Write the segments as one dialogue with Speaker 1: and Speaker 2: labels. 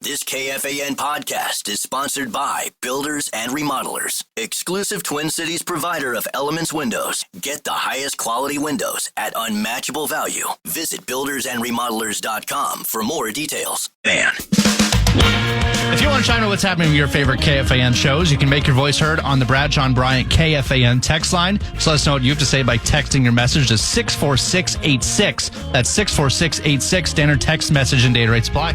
Speaker 1: This KFAN podcast is sponsored by Builders and Remodelers, exclusive Twin Cities provider of Elements Windows. Get the highest quality windows at unmatchable value. Visit buildersandremodelers.com for more details. Man.
Speaker 2: If you want to chime in what's happening with your favorite KFAN shows, you can make your voice heard on the Bradshaw and Bryant KFAN text line. Just let us know what you have to say by texting your message to 64686. That's 64686. Standard text message and data rates apply.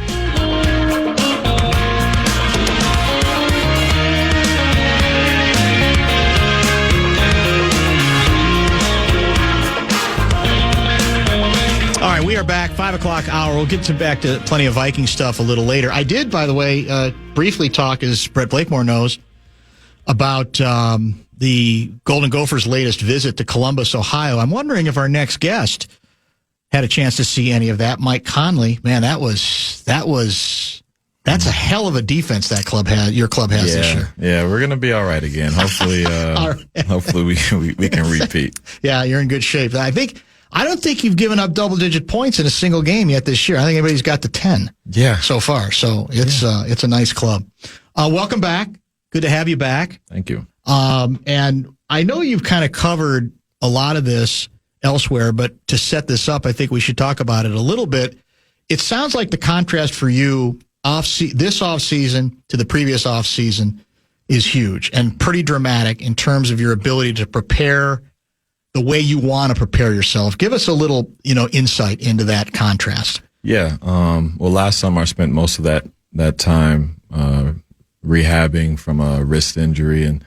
Speaker 3: All right, we are back, 5 o'clock hour. We'll get back to plenty of Viking stuff a little later. I did, by the way, briefly talk, as Brett Blakemore knows, about the Golden Gophers' latest visit to Columbus, Ohio. I'm wondering if our next guest had a chance to see any of that. Mike Conley, man, that's a hell of a defense that your club has this year.
Speaker 4: Yeah, we're gonna be all right again. Hopefully, hopefully we can repeat.
Speaker 3: Yeah, you're in good shape. I don't think you've given up double-digit points in a single game yet this year. I think everybody's got to 10 so far. So it's a nice club. Welcome back. Good to have you back.
Speaker 4: Thank you.
Speaker 3: And I know you've kind of covered a lot of this elsewhere, but to set this up, I think we should talk about it a little bit. It sounds like the contrast for you this offseason to the previous offseason is huge and pretty dramatic in terms of your ability to prepare the way you want to prepare yourself. Give us a little, insight into that contrast.
Speaker 4: Yeah. Well, last summer I spent most of that time rehabbing from a wrist injury and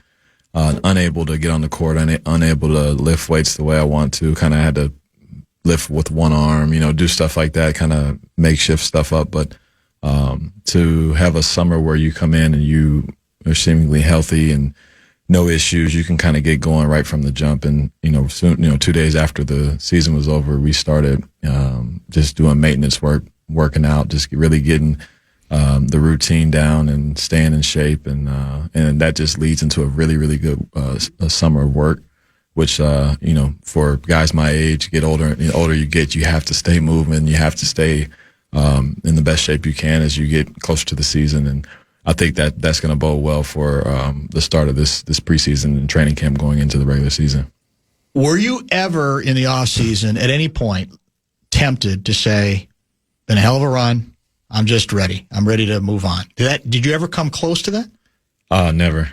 Speaker 4: unable to get on the court, unable to lift weights the way I want to. Kind of had to lift with one arm, do stuff like that, kind of makeshift stuff up. But to have a summer where you come in and you are seemingly healthy and no issues, you can kind of get going right from the jump. And, soon, 2 days after the season was over, we started just doing maintenance work, working out, just really getting the routine down and staying in shape. And that just leads into a really, really good summer of work, which, for guys my age, get older, the older you get, you have to stay moving. You have to stay in the best shape you can as you get closer to the season. And I think that's going to bode well for the start of this preseason and training camp going into the regular season.
Speaker 3: Were you ever in the offseason at any point tempted to say, been a hell of a run, I'm just ready. I'm ready to move on? Did you ever come close to that? Never.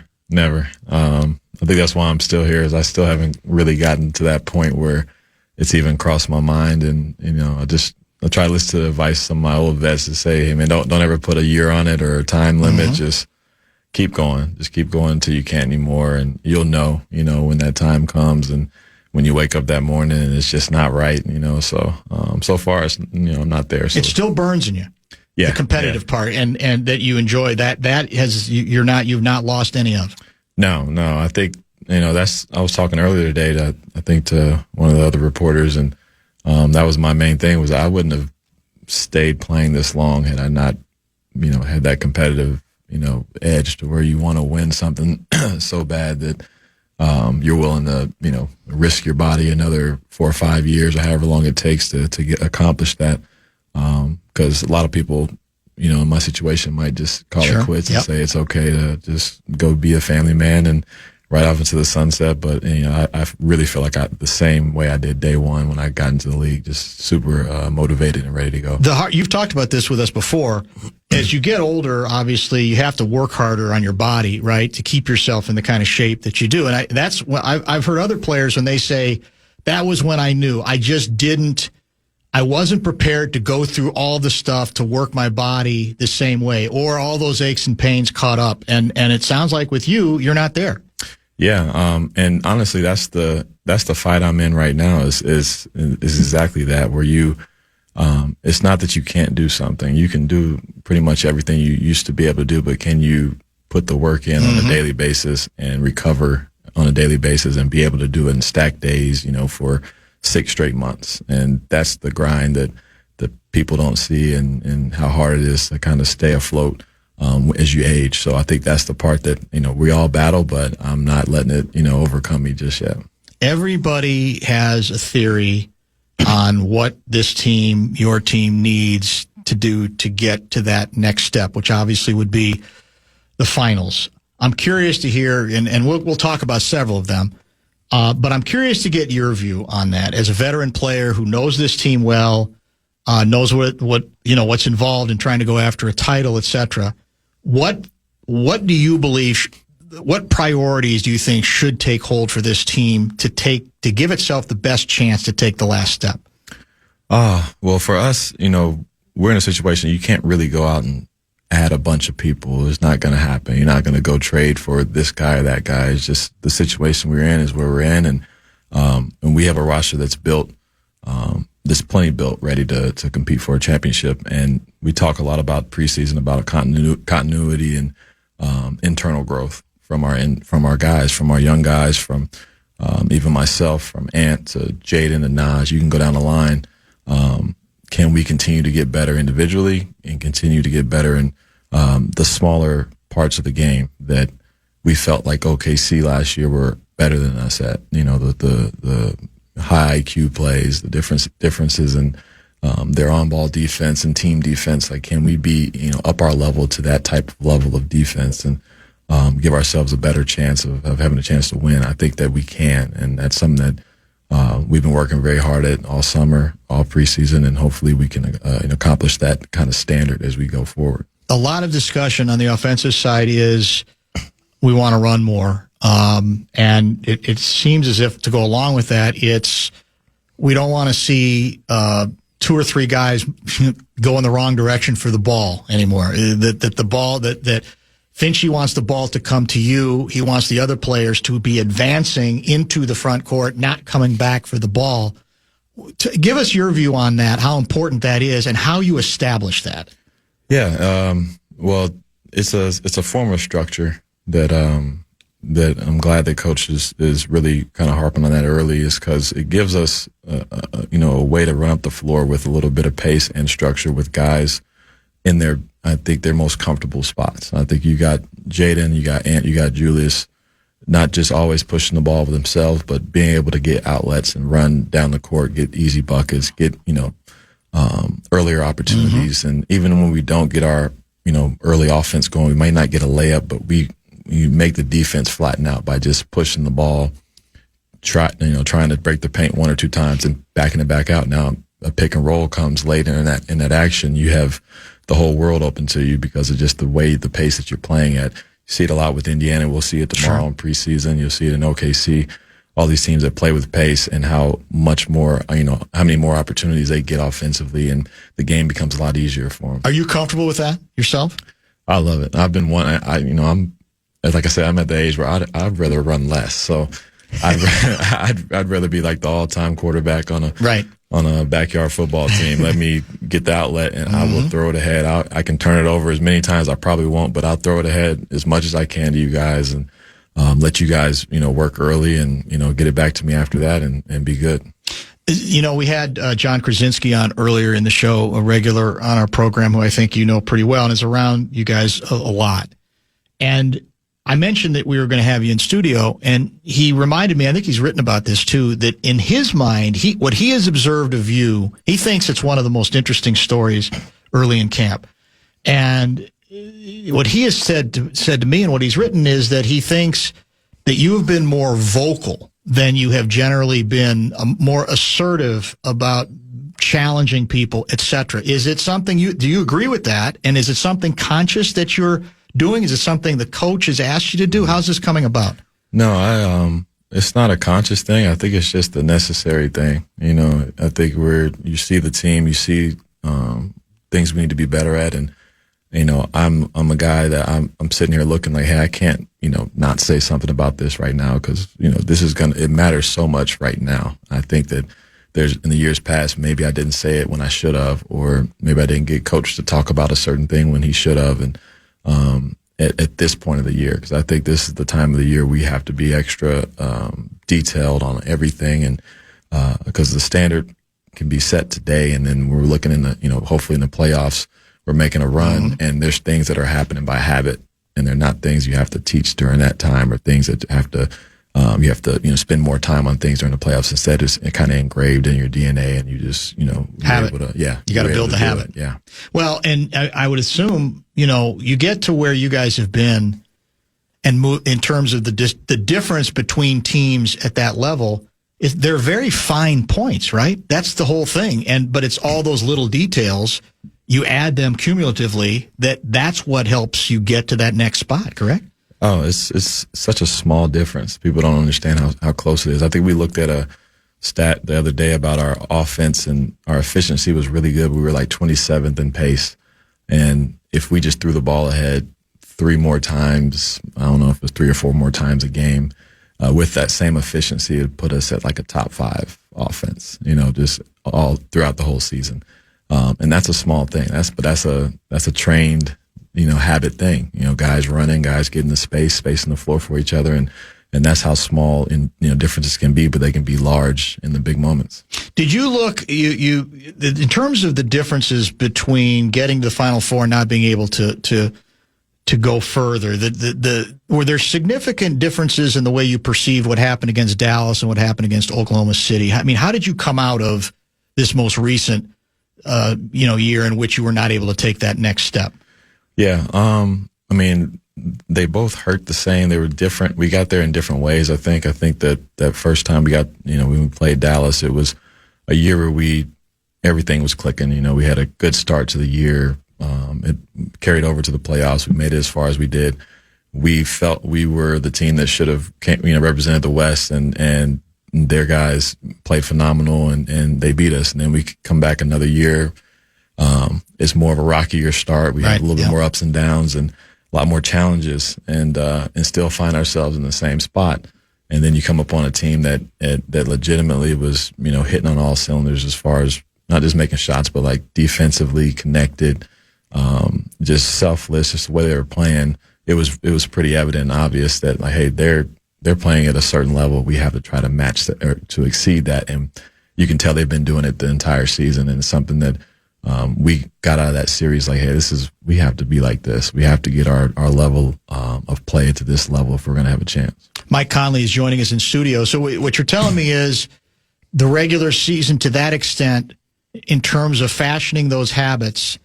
Speaker 4: I think that's why I'm still here, is I still haven't really gotten to that point where it's even crossed my mind. And, I try to listen to the advice of some of my old vets to say, hey, man, don't ever put a year on it or a time limit. Just keep going. Just keep going until you can't anymore. And you'll know, when that time comes and when you wake up that morning and it's just not right, So, so far, it's, I'm not there. So.
Speaker 3: It still burns in you.
Speaker 4: Yeah.
Speaker 3: The competitive part and that you enjoy that you've not lost any of.
Speaker 4: No. I think, I was talking earlier today to one of the other reporters, and that was my main thing, was I wouldn't have stayed playing this long had I not, had that competitive, edge to where you want to win something so bad that you're willing to, risk your body another 4 or 5 years or however long it takes to accomplish that. Because a lot of people, in my situation might just call it quits and say it's okay to just go be a family man and right off into the sunset. But, I really feel like the same way I did day one when I got into the league, just super motivated and ready to go.
Speaker 3: You've talked about this with us before. As you get older, obviously, you have to work harder on your body, right, to keep yourself in the kind of shape that you do. And that's what I've heard other players when they say, that was when I knew. I wasn't prepared to go through all the stuff to work my body the same way, or all those aches and pains caught up. And it sounds like with you, you're not there.
Speaker 4: Yeah, and honestly, that's the fight I'm in right now. Is exactly that, where you, it's not that you can't do something. You can do pretty much everything you used to be able to do, but can you put the work in on a daily basis and recover on a daily basis and be able to do it in stacked days, for 6 straight months? And that's the grind that people don't see, and how hard it is to kind of stay afloat as you age. So I think that's the part that, we all battle, but I'm not letting it, overcome me just yet.
Speaker 3: Everybody has a theory on what this team, your team, needs to do to get to that next step, which obviously would be the finals. I'm curious to hear, and we'll talk about several of them, but I'm curious to get your view on that as a veteran player who knows this team well, knows what's involved in trying to go after a title, etc. What do you believe? What priorities do you think should take hold for this team to give itself the best chance to take the last step?
Speaker 4: Well, for us, we're in a situation you can't really go out and add a bunch of people. It's not going to happen. You're not going to go trade for this guy or that guy. It's just the situation we're in is where we're in, and we have a roster that's built, that's plenty built, ready to compete for a championship. And we talk a lot about preseason, about continuity and internal growth from our guys, from our young guys, from even myself, from Ant to Jaden and Naj. You can go down the line. Can we continue to get better individually and continue to get better in the smaller parts of the game that we felt like OKC last year were better than us at? The high IQ plays, the differences in their on-ball defense and team defense. Like, can we be up our level to that type of level of defense and give ourselves a better chance of having a chance to win? I think that we can, and that's something that we've been working very hard at all summer, all preseason, and hopefully we can accomplish that kind of standard as we go forward.
Speaker 3: A lot of discussion on the offensive side is we want to run more, and it seems as if to go along with that, we don't want to see 2 or 3 guys go in the wrong direction for the ball anymore. That Finchie wants the ball to come to you. He wants the other players to be advancing into the front court, not coming back for the ball. Give us your view on that, how important that is, and how you establish that.
Speaker 4: Yeah, well, it's a form of structure that I'm glad that Coach is really kind of harping on that early, is because it gives us a way to run up the floor with a little bit of pace and structure with guys in their, I think, their most comfortable spots. I think you got Jaden, you got Ant, you got Julius, not just always pushing the ball with themselves, but being able to get outlets and run down the court, get easy buckets, get earlier opportunities. Mm-hmm. And even when we don't get our early offense going, we might not get a layup, but you make the defense flatten out by just pushing the ball, trying to break the paint 1 or 2 times and backing it back out. Now a pick and roll comes later in that action. You have the whole world open to you because of just the pace that you're playing at. You see it a lot with Indiana. We'll see it tomorrow in preseason. You'll see it in OKC. All these teams that play with pace and how much more, how many more opportunities they get offensively, and the game becomes a lot easier for them.
Speaker 3: Are you comfortable with that yourself?
Speaker 4: I love it. I've been one. I'm like I said, I'm at the age where I'd rather run less. So I'd rather be like the all-time quarterback on a backyard football team. Let me get the outlet, and I will throw it ahead. I can turn it over as many times. I probably won't, but I'll throw it ahead as much as I can to you guys, and let you guys, work early and, get it back to me after that and be good.
Speaker 3: We had John Krasinski on earlier in the show, a regular on our program who I think you know pretty well and is around you guys a lot. And I mentioned that we were going to have you in studio, and he reminded me, I think he's written about this too, that in his mind, what he has observed of you, he thinks it's one of the most interesting stories early in camp. And what he has said to me and what he's written is that he thinks that you have been more vocal than you have generally been, more assertive about challenging people, etc. Is it something do you agree with that? And is it something conscious that you're doing? Is it something the coach has asked you to do? How's this coming about?
Speaker 4: No, it's not a conscious thing. I think it's just a necessary thing. I think you see the team, you see things we need to be better at, and I'm a guy that I'm sitting here looking like, hey, I can't not say something about this right now because this is it matters so much right now. I think that in the years past, maybe I didn't say it when I should have, or maybe I didn't get coach to talk about a certain thing when he should have, and at this point of the year, because I think this is the time of the year we have to be extra detailed on everything, and because the standard can be set today, and then we're looking in the hopefully in the playoffs we're making a run, and there's things that are happening by habit, and they're not things you have to teach during that time, or things that have to you have to, spend more time on things during the playoffs. Instead, it's kind of engraved in your DNA, and you just,
Speaker 3: have it.
Speaker 4: You
Speaker 3: got to build the habit.
Speaker 4: Yeah.
Speaker 3: Well, and I would assume, you get to where you guys have been and move in terms of the difference between teams at that level. They're very fine points, right? That's the whole thing. But it's all those little details. You add them cumulatively. That's what helps you get to that next spot, correct?
Speaker 4: Oh, it's such a small difference. People don't understand how close it is. I think we looked at a stat the other day about our offense, and our efficiency was really good. We were like 27th in pace. And if we just threw the ball ahead 3 more times, I don't know if it was 3 or 4 more times a game, with that same efficiency, it would put us at like a top 5 offense, just all throughout the whole season. And that's a small thing. That's a trained, habit thing. Guys running, guys getting the spacing the floor for each other, and that's how small differences can be, but they can be large in the big moments. Did you look
Speaker 3: in terms of the differences between getting to the Final Four and not being able to go further? Were there significant differences in the way you perceived what happened against Dallas and what happened against Oklahoma City? I mean, how did you come out of this most recent year in which you were not able to take that next step?
Speaker 4: Yeah. I mean, they both hurt the same. They were different. We got there in different ways. I think that first time we got, when we played Dallas, it was a year where everything was clicking. We had a good start to the year. It carried over to the playoffs. We made it as far as we did. We felt we were the team that should have, represented the West, and their guys played phenomenal, and they beat us. And then we come back another year. It's more of a rockier start. We had a little bit more ups and downs and a lot more challenges, and still find ourselves in the same spot. And then you come upon a team that legitimately was, hitting on all cylinders as far as not just making shots, but like defensively connected, just selfless, just the way they were playing. It was pretty evident and obvious that, like, hey, they're playing at a certain level. We have to try to match that or to exceed that. And you can tell they've been doing it the entire season. And it's something that we got out of that series like, hey, we have to be like this. We have to get our level of play to this level if we're going to have a chance.
Speaker 3: Mike Conley is joining us in studio. So what you're telling me is the regular season, to that extent, in terms of fashioning those habits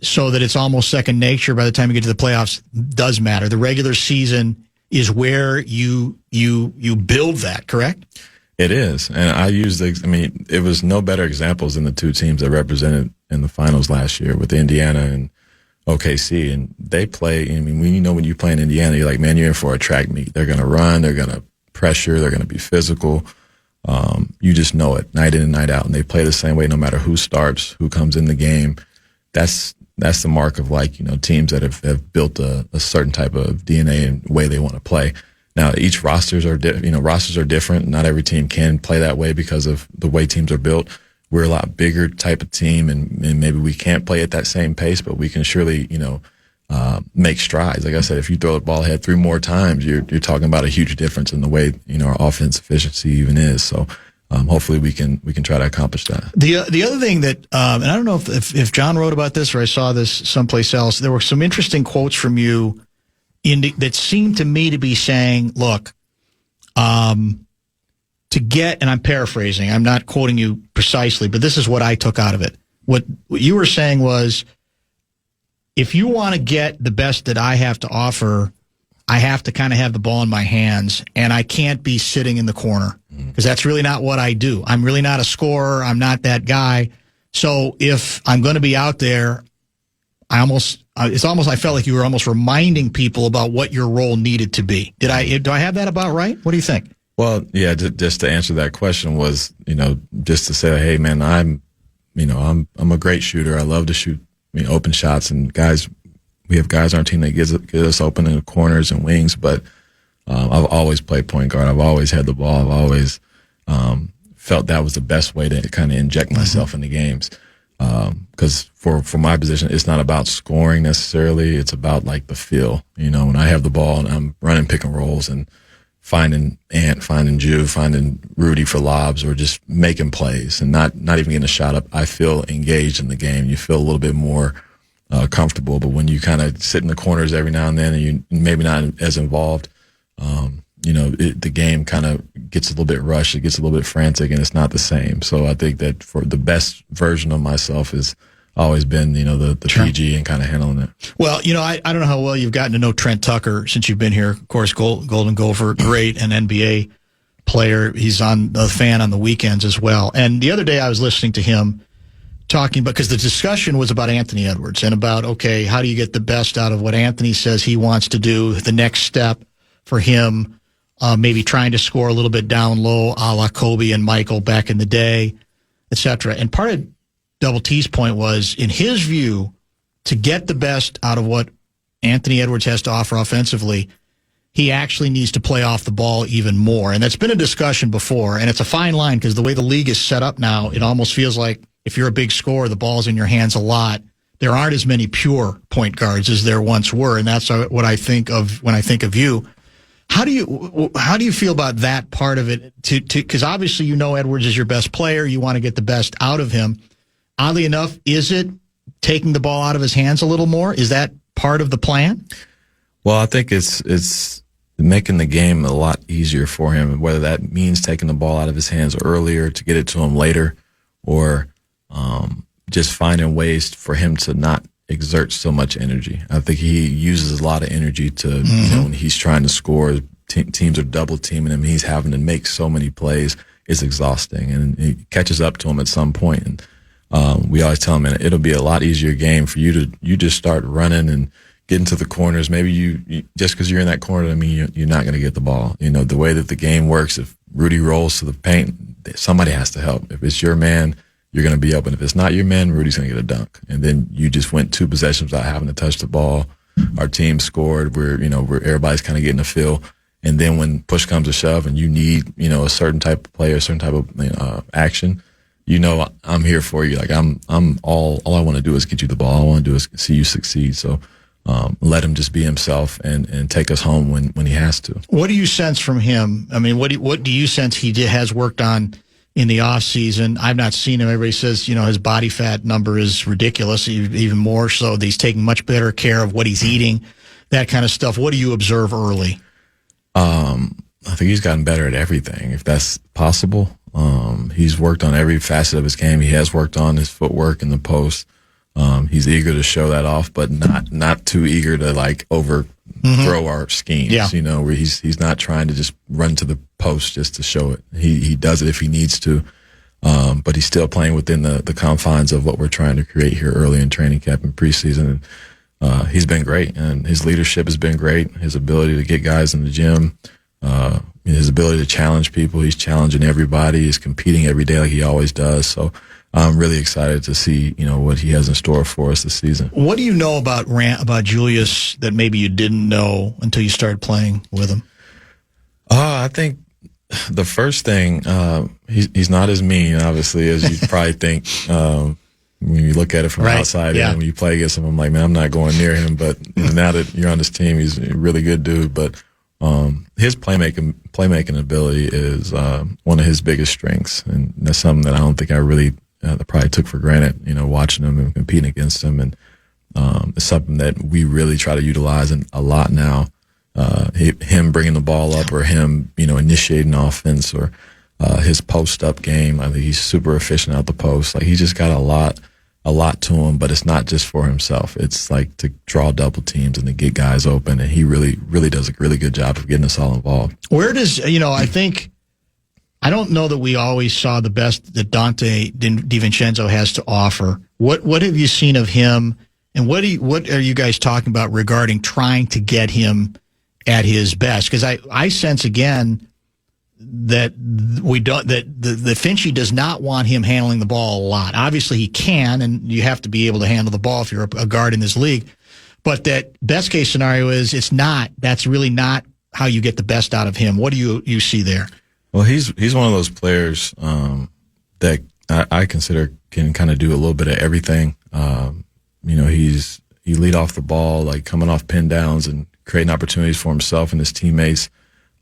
Speaker 3: so that it's almost second nature by the time you get to the playoffs, does matter. The regular season is where you build that, correct?
Speaker 4: It is. And it was no better examples than the 2 teams that represented in the finals last year with Indiana and OKC. And they play, when you play in Indiana, you're like, man, you're in for a track meet. They're going to run, they're going to pressure, they're going to be physical. You just know it night in and night out. And they play the same way no matter who starts, who comes in the game. That's the mark of teams that have built a certain type of DNA and way they want to play. Now, each rosters are different. Not every team can play that way because of the way teams are built. We're a lot bigger type of team, and maybe we can't play at that same pace, but we can surely, make strides. Like I said, if you throw the ball ahead 3 more times, you're talking about a huge difference in the way, our offense efficiency even is. So, hopefully we can try to accomplish that.
Speaker 3: The other thing that, and I don't know if John wrote about this or I saw this someplace else, there were some interesting quotes from you that seemed to me to be saying, look, to get, and I'm paraphrasing, I'm not quoting you precisely, but this is what I took out of it. What you were saying was, if you want to get the best that I have to offer, I have to kind of have the ball in my hands, and I can't be sitting in the corner because that's really not what I do. I'm really not a scorer. I'm not that guy. So if I'm going to be out there, I felt like you were almost reminding people about what your role needed to be. Do I have that about right? What do you think?
Speaker 4: Well, yeah, just to answer that question was, just to say, hey man, I'm a great shooter. I love to shoot, open shots, and we have guys on our team that get us open in the corners and wings, but I've always played point guard. I've always had the ball. I've always felt that was the best way to kind of inject myself into games. Because for my position, it's not about scoring necessarily. It's about like the feel. When I have the ball and I'm running pick and rolls and finding Ant, finding Juve, finding Rudy for lobs, or just making plays and not even getting a shot up, I feel engaged in the game. You feel a little bit more comfortable. But when you kind of sit in the corners every now and then and you're maybe not as involved, the game kind of gets a little bit rushed, it gets a little bit frantic, and it's not the same. So I think that for the best version of myself has always been, the
Speaker 3: Sure.
Speaker 4: PG and kind of handling it.
Speaker 3: Well, I don't know how well you've gotten to know Trent Tucker since you've been here. Of course, Golden Gopher, great, an NBA player. He's on the fan on the weekends as well. And the other day I was listening to him talking, because the discussion was about Anthony Edwards and about, okay, how do you get the best out of what Anthony says he wants to do, the next step for him, maybe trying to score a little bit down low, a la Kobe and Michael back in the day, et cetera. And part of Double T's point was, in his view, to get the best out of what Anthony Edwards has to offer offensively, he actually needs to play off the ball even more. And that's been a discussion before, and it's a fine line because the way the league is set up now, it almost feels like if you're a big scorer, the ball's in your hands a lot. There aren't as many pure point guards as there once were, and that's what I think of when I think of you. How do you feel about that part of it? Because obviously Edwards is your best player. You want to get the best out of him. Oddly enough, is it taking the ball out of his hands a little more? Is that part of the plan?
Speaker 4: Well, I think it's making the game a lot easier for him, whether that means taking the ball out of his hands earlier to get it to him later, or just finding ways for him to not exert so much energy. I think he uses a lot of energy to, when he's trying to score, teams are double teaming him. He's having to make so many plays. It's exhausting, and it catches up to him at some point. And we always tell him, man, it'll be a lot easier game for you just start running and get into the corners. Maybe you just because you're in that corner, I mean, you're not going to get the ball. The way that the game works, if Rudy rolls to the paint, somebody has to help. If it's your man, you're going to be open. If it's not your man, Rudy's going to get a dunk. And then you just went 2 possessions without having to touch the ball. Our team scored. Where everybody's kind of getting a feel. And then when push comes to shove and you need, a certain type of play or a certain type of action, I'm here for you. Like I'm all I want to do is get you the ball. All I want to do is see you succeed. So let him just be himself and take us home when he has to. What
Speaker 3: do you sense from him? I mean, what do you sense he has worked on in the off season? I've not seen him. Everybody says, his body fat number is ridiculous, even more so that he's taking much better care of what he's eating, that kind of stuff. What do you observe early?
Speaker 4: I think he's gotten better at everything, if that's possible. He's worked on every facet of his game. He has worked on his footwork in the post. He's eager to show that off, but not too eager to overthrow our schemes. Yeah. Where he's not trying to just run to the post just to show it. He does it if he needs to, but he's still playing within the confines of what we're trying to create here early in training camp and preseason. And he's been great, and his leadership has been great. His ability to get guys in the gym, his ability to challenge people. He's challenging everybody. He's competing every day like he always does. So I'm really excited to see, what he has in store for us this season.
Speaker 3: What do you know about Julius that maybe you didn't know until you started playing with him?
Speaker 4: I think the first thing, he's not as mean, obviously, as you probably think. When you look at it from outside, and when you play against him, I'm like, man, I'm not going near him. But now that you're on this team, he's a really good dude. But his playmaking ability is one of his biggest strengths, and that's something that I don't think I really probably took for granted. Watching him and competing against him, and it's something that we really try to utilize a lot now. Him bringing the ball up, or him, initiating offense, or his post-up game. I think he's super efficient out the post. Like, he's just got a lot to him, but it's not just for himself. It's like to draw double teams and to get guys open, and he really, really does a really good job of getting us all involved.
Speaker 3: Where does, I don't know that we always saw the best that Dante DiVincenzo has to offer. What have you seen of him, and what are you guys talking about regarding trying to get him at his best? Because I sense again that the Finchie does not want him handling the ball a lot. Obviously he can, and you have to be able to handle the ball if you're a guard in this league. But that best case scenario is that's really not how you get the best out of him. What do you see there?
Speaker 4: Well, he's one of those players that I consider can kind of do a little bit of everything. He lead off the ball, like coming off pin downs and creating opportunities for himself and his teammates.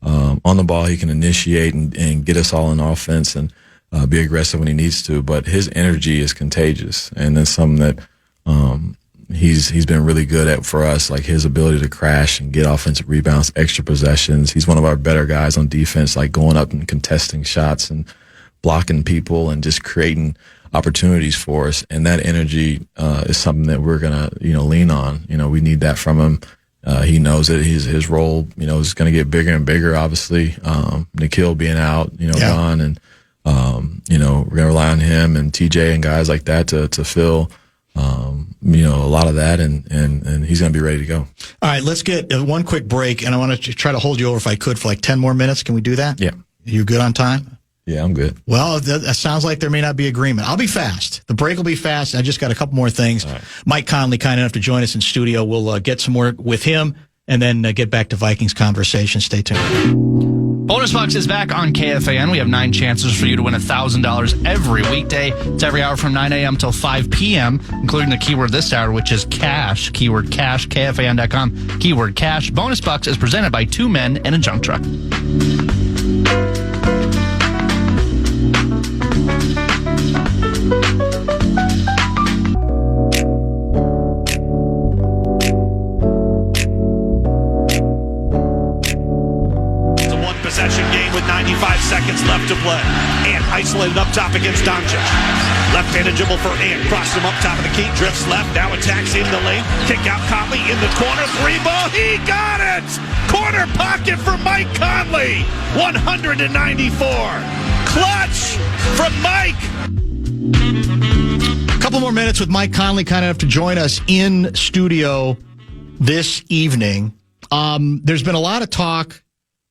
Speaker 4: On the ball, he can initiate and get us all in offense and be aggressive when he needs to. But his energy is contagious, and that's something that he's been really good at for us, like his ability to crash and get offensive rebounds, extra possessions. He's one of our better guys on defense, like going up and contesting shots and blocking people and just creating opportunities for us. And that energy is something that we're gonna lean on. We need that from him. He knows that his role is going to get bigger and bigger. Obviously, Nikhil being out, gone, and we're going to rely on him and TJ and guys like that to fill a lot of that, and he's going to be ready to go. All
Speaker 3: right, let's get one quick break, and I want to try to hold you over if I could for like 10 more minutes. Can we do that?
Speaker 4: Yeah.
Speaker 3: You good on time?
Speaker 4: Yeah, I'm good.
Speaker 3: Well, that sounds like there may not be agreement. I'll be fast. The break will be fast. I just got a couple more things. Right. Mike Conley, kind enough to join us in studio. We'll get some more with him and then get back to Vikings conversation. Stay tuned.
Speaker 2: Bonus Box is back on KFAN. We have 9 chances for you to win $1,000 every weekday. It's every hour from 9 a.m. till 5 p.m., including the keyword this hour, which is cash. Keyword cash, KFAN.com. Keyword cash. Bonus Box is presented by 2 Men and a Junk Truck.
Speaker 5: Possession game with 95 seconds left to play. Ant isolated up top against Doncic. Left-handed dribble for Ant. Crossed him up top of the key. Drifts left. Now attacks in the lane. Kick out Conley in the corner. 3 ball. He got it! Corner pocket for Mike Conley. 194. Clutch from Mike.
Speaker 3: A couple more minutes with Mike Conley, kind enough to join us in studio this evening. There's been a lot of talk,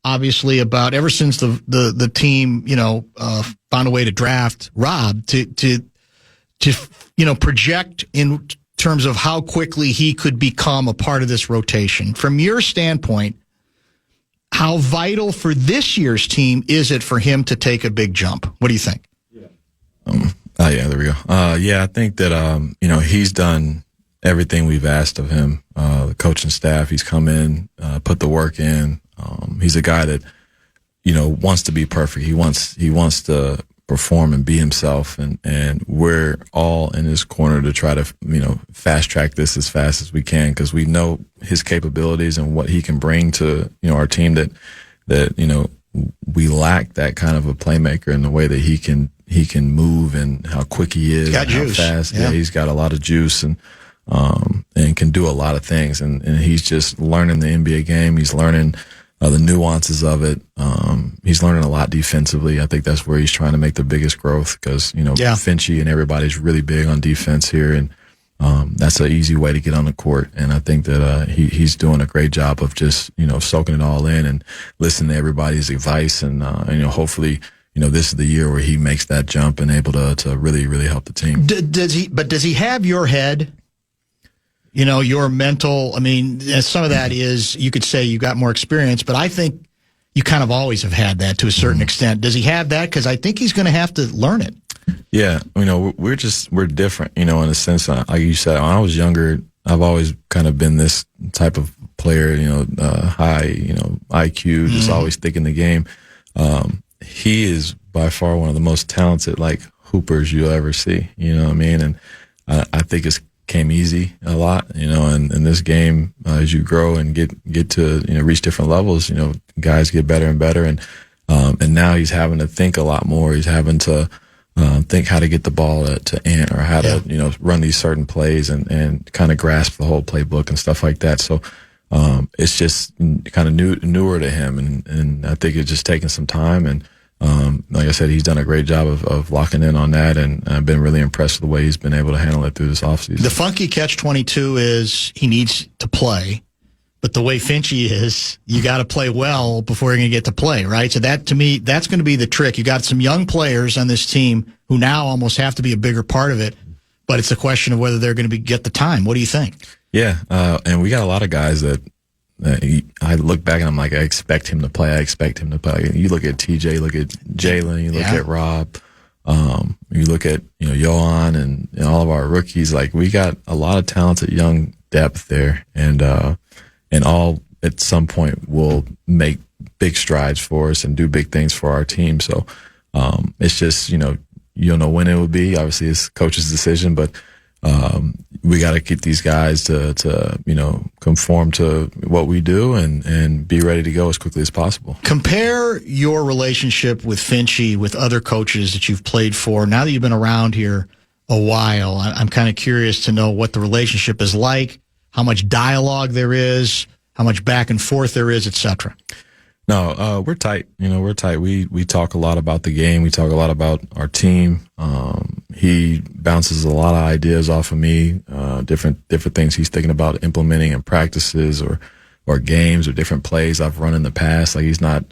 Speaker 3: obviously, about ever since the team, found a way to draft Rob to project in terms of how quickly he could become a part of this rotation. From your standpoint, how vital for this year's team is it for him to take a big jump? What do you think?
Speaker 4: Yeah, there we go. I think that, he's done everything we've asked of him. The coaching staff, he's come in, put the work in. He's a guy that, wants to be perfect. He wants to perform and be himself. And we're all in his corner to try to, fast track this as fast as we can, because we know his capabilities and what he can bring to, our team that, we lack that kind of a playmaker in the way that he can move and how quick he is,
Speaker 3: how
Speaker 4: juice. Fast. Yeah, he's got a lot of juice and can do a lot of things. And he's just learning the NBA game. He's learning the nuances of it. He's learning a lot defensively. I think that's where he's trying to make the biggest growth because, Finchie and everybody's really big on defense here. And that's an easy way to get on the court. And I think that he's doing a great job of just, soaking it all in and listening to everybody's advice. And hopefully, this is the year where he makes that jump and able to really, really help the team.
Speaker 3: Does he have your head? Your mental, some of that is, you could say you got more experience, but I think you kind of always have had that to a certain extent. Does he have that? Because I think he's going to have to learn it.
Speaker 4: Yeah. We're different, in a sense. Like you said, when I was younger, I've always kind of been this type of player, high, IQ, just always thinking the game. He is by far one of the most talented, hoopers you'll ever see, And I think it's came easy a lot, and in this game, as you grow and get to, reach different levels, guys get better and better. And now he's having to think a lot more. He's having to think how to get the ball to Ant or how to, run these certain plays and kind of grasp the whole playbook and stuff like that. So, it's just kind of newer to him. And I think it's just taking some time. And, like I said, he's done a great job of locking in on that, and I've been really impressed with the way he's been able to handle it through this offseason.
Speaker 3: The funky catch-22 is he needs to play, but the way Finchie is, you got to play well before you're going to get to play, right? So that, to me, that's going to be the trick. You got some young players on this team who now almost have to be a bigger part of it, but it's a question of whether they're going to get the time. What do you think?
Speaker 4: Yeah, and we got a lot of guys that I look back and I'm like, I expect him to play. You look at TJ, look at Jalen, you look at Rob, you look at, Johan and all of our rookies. Like, we got a lot of talented young depth there, and all at some point will make big strides for us and do big things for our team. So, it's just, you don't know when it will be. Obviously, it's coach's decision, but we got to get these guys to conform to what we do and be ready to go as quickly as possible.
Speaker 3: Compare your relationship with Finchie with other coaches that you've played for. Now that you've been around here a while, I'm kind of curious to know what the relationship is like, how much dialogue there is, how much back and forth there is, etc.
Speaker 4: No, we're tight. We're tight. We talk a lot about the game. We talk a lot about our team. He bounces a lot of ideas off of me, different things he's thinking about implementing in practices or games or different plays I've run in the past. Like, he's not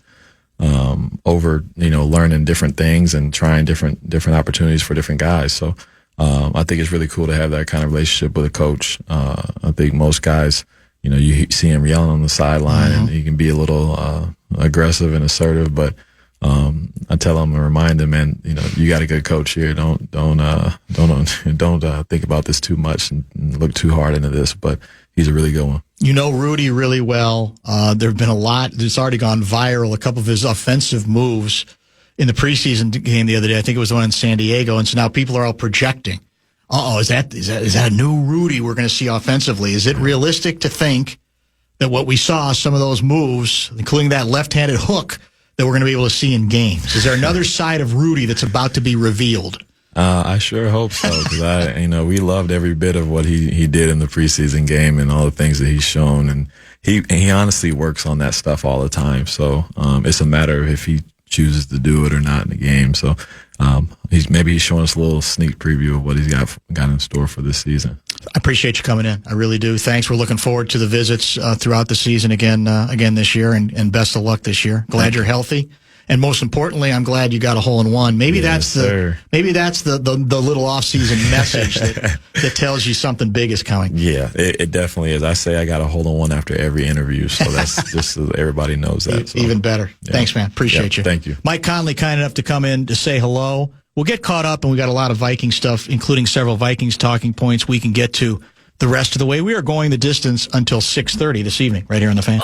Speaker 4: learning different things and trying different opportunities for different guys. So I think it's really cool to have that kind of relationship with a coach. I think most guys, you see him yelling on the sideline, and he can be a little aggressive and assertive, but I tell him and remind him, man, you got a good coach here. Don't think about this too much and look too hard into this. But he's a really good one. You know
Speaker 3: Rudy really well. There have been a lot that's already gone viral. A couple of his offensive moves in the preseason game the other day. I think it was the one in San Diego, and so now people are all projecting. Is that a new Rudy we're going to see offensively? Is it realistic to think that what we saw, some of those moves, including that left-handed hook, that we're going to be able to see in games? Is there another side of Rudy that's about to be revealed?
Speaker 4: I sure hope so, because we loved every bit of what he did in the preseason game and all the things that he's shown, and he honestly works on that stuff all the time. So it's a matter of if he chooses to do it or not in the game. So he's showing us a little sneak preview of what he's got in store for this season.
Speaker 3: I appreciate you coming in. I really do. Thanks. We're looking forward to the visits throughout the season again this year, and best of luck this year. Glad you're healthy. And most importantly, I'm glad you got a hole in one. Maybe that's the little off-season message that tells you something big is coming.
Speaker 4: Yeah, it definitely is. I say I got a hole in one after every interview, so that's just so everybody knows that. So.
Speaker 3: Even better. Yeah. Thanks, man. Appreciate you.
Speaker 4: Thank you.
Speaker 3: Mike Conley, kind enough to come in to say hello. We'll get caught up, and we got a lot of Viking stuff, including several Vikings talking points we can get to the rest of the way. We are going the distance until 6:30 this evening, right here on The Fan.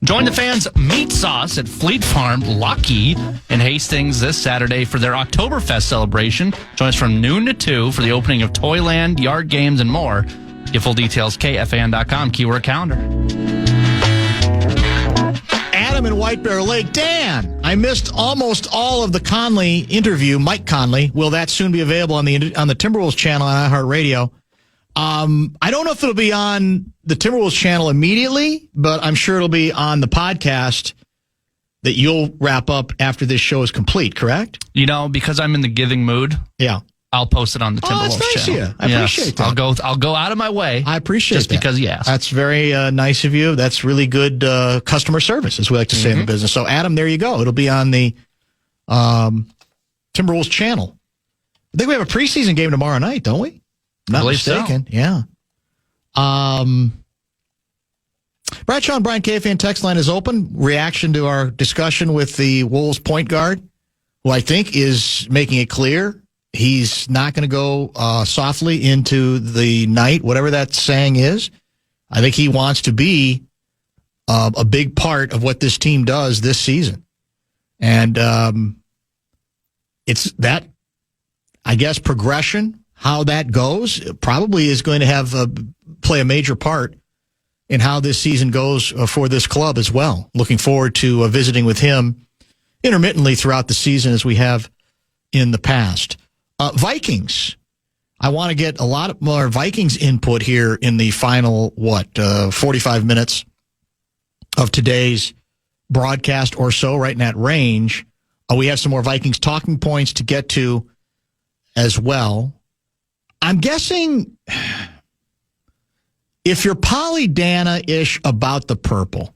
Speaker 2: Join the fans' meat sauce at Fleet Farm, Lockheed, in Hastings this Saturday for their Oktoberfest celebration. Join us from noon to 2 for the opening of Toyland, yard games, and more. Get full details, KFAN.com, keyword calendar.
Speaker 3: Adam in White Bear Lake. Dan, I missed almost all of the Conley interview, Mike Conley. Will that soon be available on the Timberwolves channel on iHeartRadio? I don't know if it'll be on the Timberwolves channel immediately, but I'm sure it'll be on the podcast that you'll wrap up after this show is complete, correct?
Speaker 2: Because I'm in the giving mood.
Speaker 3: Yeah.
Speaker 2: I'll post it on the Timberwolves
Speaker 3: that's nice
Speaker 2: channel.
Speaker 3: Of you. I appreciate that.
Speaker 2: I'll go out of my way.
Speaker 3: I appreciate
Speaker 2: just
Speaker 3: that.
Speaker 2: Because you asked.
Speaker 3: That's very nice of you. That's really good customer service, as we like to say in the business. So, Adam, there you go. It'll be on the Timberwolves channel. I think we have a preseason game tomorrow night, don't we? Not mistaken. So. Yeah. Bradshaw and Brian KFAN text line is open. Reaction to our discussion with the Wolves point guard, who I think is making it clear he's not going to go softly into the night, whatever that saying is. I think he wants to be a big part of what this team does this season. And it's that, I guess, progression, how that goes, probably is going to have play a major part in how this season goes for this club as well. Looking forward to visiting with him intermittently throughout the season as we have in the past. Vikings. I want to get a lot more Vikings input here in the final, 45 minutes of today's broadcast or so, right in that range. We have some more Vikings talking points to get to as well. I'm guessing if you're Pollyanna-ish about the purple,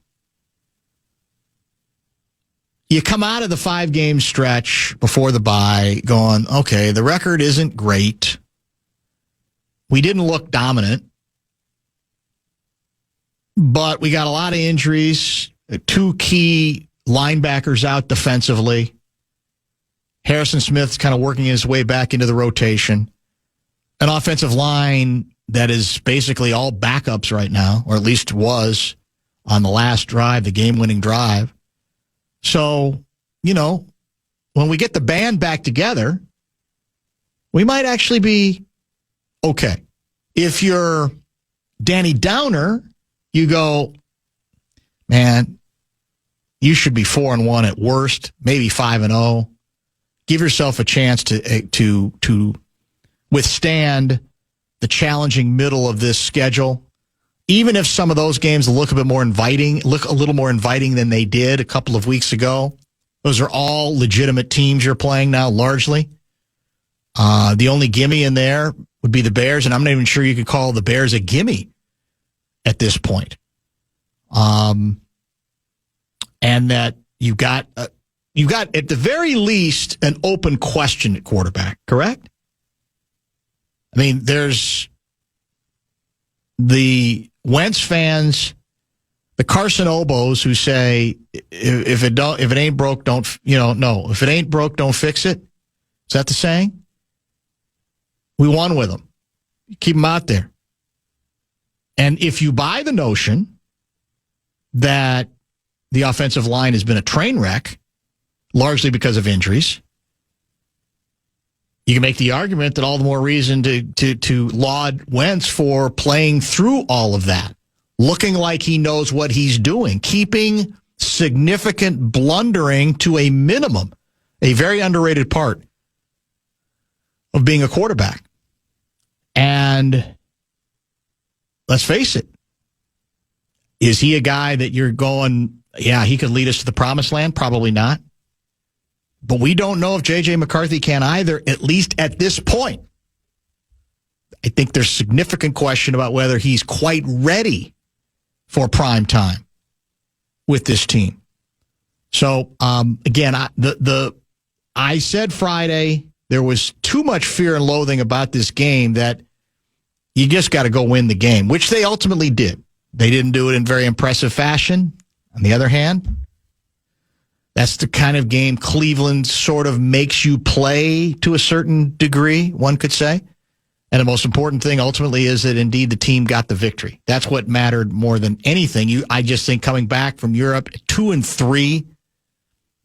Speaker 3: you come out of the 5-game stretch before the bye going, okay, the record isn't great. We didn't look dominant, but we got a lot of injuries, 2 key linebackers out defensively. Harrison Smith's kind of working his way back into the rotation. An offensive line that is basically all backups right now, or at least was on the last drive, the game-winning drive. So, when we get the band back together, we might actually be okay. If you're Danny Downer, you go, man, you should be 4-1 at worst, maybe 5-0. Give yourself a chance to withstand the challenging middle of this schedule. Even if some of those games look a little more inviting than they did a couple of weeks ago. Those are all legitimate teams you're playing now, largely. The only gimme in there would be the Bears, and I'm not even sure you could call the Bears a gimme at this point. And that you've got at the very least an open question at quarterback, correct? I mean, there's the Wentz fans, the Carson Obos who say if it ain't broke, don't if it ain't broke, don't fix it. Is that the saying? We won with them. Keep them out there. And if you buy the notion that the offensive line has been a train wreck, largely because of injuries, you can make the argument that all the more reason to laud Wentz for playing through all of that, looking like he knows what he's doing, keeping significant blundering to a minimum, a very underrated part of being a quarterback. And let's face it, is he a guy that you're going, yeah, he could lead us to the promised land? Probably not. But we don't know if J.J. McCarthy can either, at least at this point. I think there's significant question about whether he's quite ready for prime time with this team. So, again, I said Friday there was too much fear and loathing about this game that you just got to go win the game, which they ultimately did. They didn't do it in very impressive fashion. On the other hand, that's the kind of game Cleveland sort of makes you play to a certain degree, one could say. And the most important thing ultimately is that indeed the team got the victory. That's what mattered more than anything. I just think coming back from Europe 2-3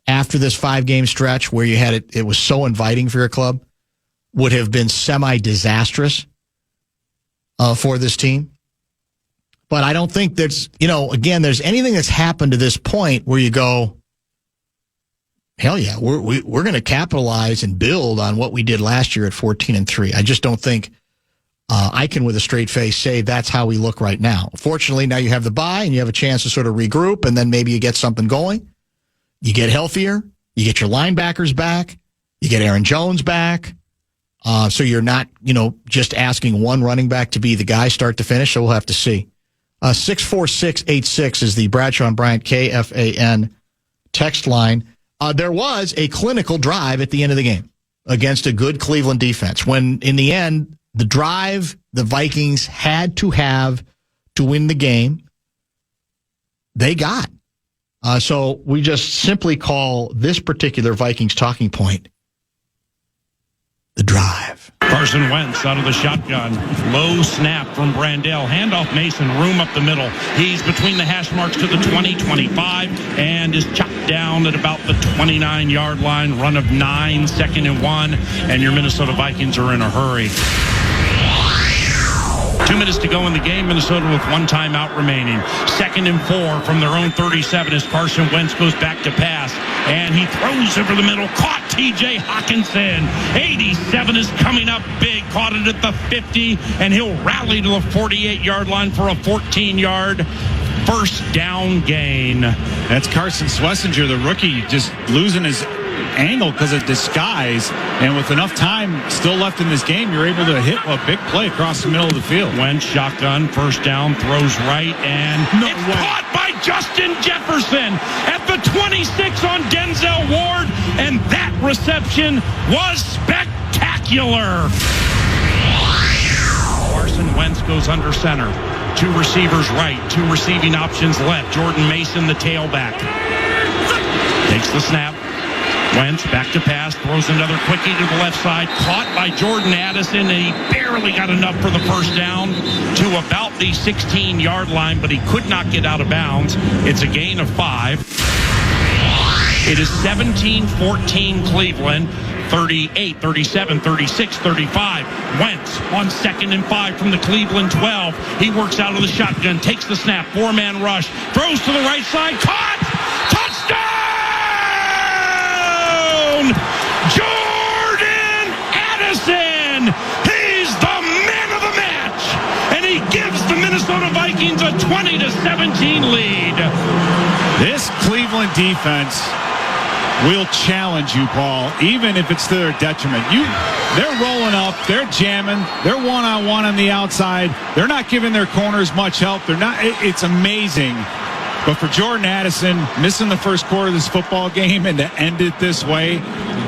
Speaker 3: after this 5-game stretch where you had it was so inviting for your club would have been semi-disastrous for this team. But I don't think there's anything that's happened to this point where you go, hell yeah, we're going to capitalize and build on what we did last year at 14-3. I just don't think I can, with a straight face, say that's how we look right now. Fortunately, now you have the bye and you have a chance to sort of regroup, and then maybe you get something going. You get healthier. You get your linebackers back. You get Aaron Jones back. So you're not, just asking one running back to be the guy start to finish. So we'll have to see. 64686 is the Bradshaw and Bryant KFAN text line. There was a clinical drive at the end of the game against a good Cleveland defense. When, in the end, the drive the Vikings had to have to win the game, they got. So we just simply call this particular Vikings talking point the drive.
Speaker 6: Carson Wentz out of the shotgun. Low snap from Brandell. Handoff Mason, room up the middle. He's between the hash marks to the 20-25 and is chopped down at about the 29-yard line. Run of 9, 2nd and 1, and your Minnesota Vikings are in a hurry. 2 minutes to go in the game. Minnesota with 1 timeout remaining. 2nd and 4 from their own 37 as Carson Wentz goes back to pass. And he throws over the middle. Caught T.J. Hawkinson. 87 is coming up big. Caught it at the 50. And he'll rally to the 48-yard line for a 14-yard first down gain.
Speaker 7: That's Carson Schlesinger, the rookie, just losing his angle because of disguise, and with enough time still left in this game, you're able to hit a big play across the middle of the field.
Speaker 6: Wentz shotgun, first down, throws right, and it's caught by Justin Jefferson at the 26 on Denzel Ward, and that reception was spectacular. Carson Wentz goes under center. 2 receivers right, 2 receiving options left. Jordan Mason, the tailback, takes the snap. Wentz back to pass, throws another quickie to the left side, caught by Jordan Addison, and he barely got enough for the first down to about the 16-yard line, but he could not get out of bounds. It's a gain of 5. It is 17-14 Cleveland. 38, 37, 36, 35. Wentz on 2nd and 5 from the Cleveland 12. He works out of the shotgun, takes the snap, 4-man rush, throws to the right side, caught! Touchdown! Jordan Addison! He's the man of the match! And he gives the Minnesota Vikings a 20-17 lead.
Speaker 7: This Cleveland defense will challenge you, Paul, even if it's to their detriment. They're rolling up, they're jamming, they're one-on-one on the outside. They're not giving their corners much help. It's amazing. But for Jordan Addison, missing the first quarter of this football game and to end it this way,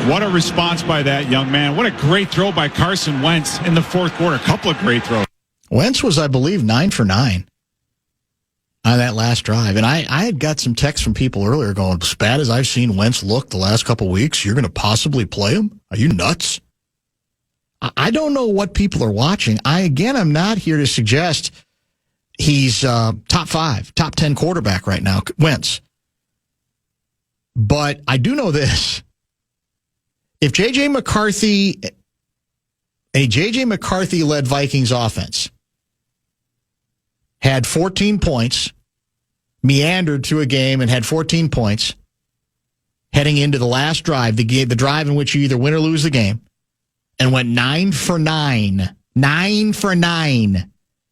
Speaker 7: what a response by that young man. What a great throw by Carson Wentz in the fourth quarter. A couple of great throws.
Speaker 3: Wentz was, I believe, 9 for 9 on that last drive. And I had got some texts from people earlier going, as bad as I've seen Wentz look the last couple of weeks, you're going to possibly play him? Are you nuts? I don't know what people are watching. I'm not here to suggest he's top 5, top 10 quarterback right now, Wentz. But I do know this. If a J.J. McCarthy-led Vikings offense had 14 points, meandered through a game and had 14 points heading into the last drive, the drive in which you either win or lose the game, and went 9 for 9,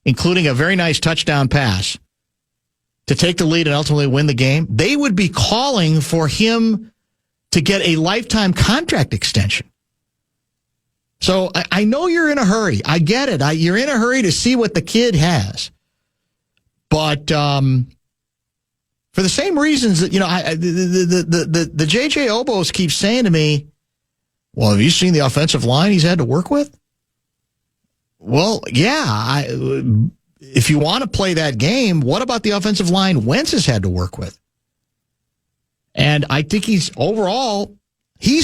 Speaker 3: including a very nice touchdown pass to take the lead and ultimately win the game, they would be calling for him to get a lifetime contract extension. So I know you're in a hurry. I get it. You're in a hurry to see what the kid has. But for the same reasons that, the J.J. Obos keep saying to me, well, have you seen the offensive line he's had to work with? Well, yeah. If you want to play that game, what about the offensive line Wentz has had to work with? And I think he's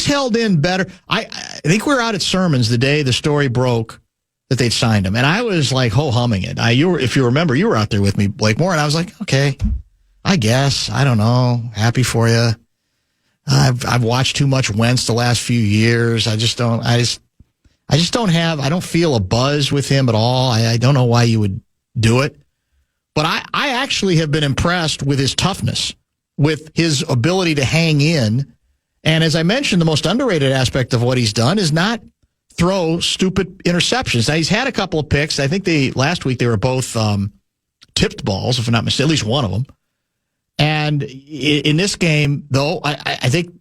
Speaker 3: held in better. I think we were out at Sermons the day the story broke that they'd signed him. And I was like ho-humming it. If you remember, you were out there with me, Blake Moore, and I was like, okay, I guess. I don't know. Happy for you. I've watched too much Wentz the last few years. I don't feel a buzz with him at all. I don't know why you would do it. But I actually have been impressed with his toughness, with his ability to hang in. And as I mentioned, the most underrated aspect of what he's done is not throw stupid interceptions. Now, he's had a couple of picks. I think last week they were both tipped balls, if I'm not mistaken, at least one of them. And in this game, though, I think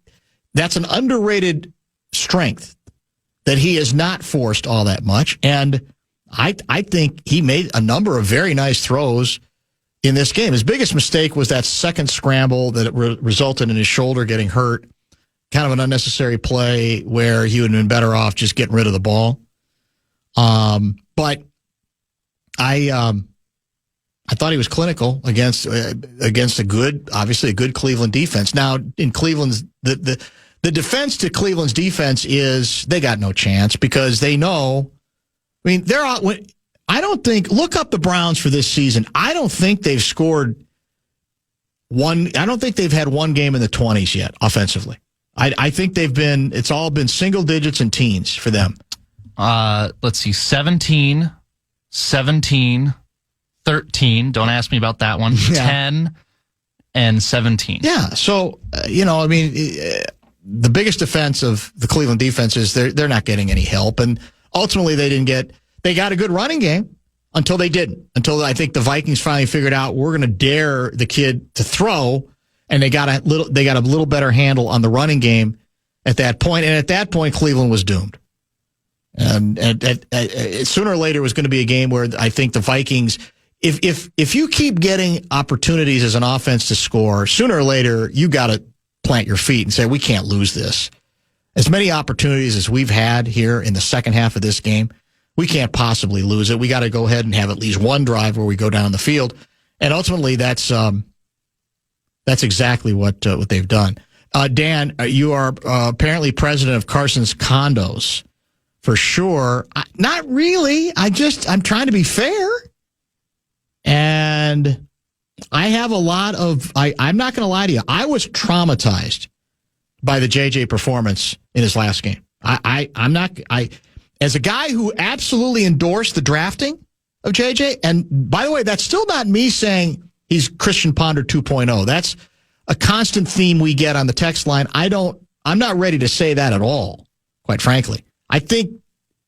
Speaker 3: that's an underrated strength, that he has not forced all that much. And I think he made a number of very nice throws in this game. His biggest mistake was that second scramble that resulted in his shoulder getting hurt. Kind of an unnecessary play where he would have been better off just getting rid of the ball. But I thought he was clinical against a good Cleveland defense. Now, in Cleveland's the defense to Cleveland's defense is they got no chance because they know. I mean, they're out. I don't think. Look up the Browns for this season. I don't think they've scored one. I don't think they've had one game in the 20s yet offensively. I think it's all been single digits and teens for them.
Speaker 2: Let's see, 17, 13. Don't ask me about that one. Yeah. 10 and 17.
Speaker 3: Yeah. So, the biggest defense of the Cleveland defense is they're not getting any help. And ultimately they got a good running game until they didn't. Until I think the Vikings finally figured out we're going to dare the kid to throw. And they got a little better handle on the running game at that point. And at that point, Cleveland was doomed. And sooner or later, it was going to be a game where I think the Vikings, if you keep getting opportunities as an offense to score, sooner or later, you got to plant your feet and say, we can't lose this. As many opportunities as we've had here in the second half of this game, we can't possibly lose it. We got to go ahead and have at least one drive where we go down the field. And ultimately, that's exactly what they've done. Dan, you are apparently president of Carson's Condos, for sure. Not really. I'm trying to be fair. And I have a lot of, I'm not going to lie to you. I was traumatized by the JJ performance in his last game. I'm not. As a guy who absolutely endorsed the drafting of JJ, and by the way, that's still not me saying he's Christian Ponder 2.0. That's a constant theme we get on the text line. I'm not ready to say that at all, quite frankly. I think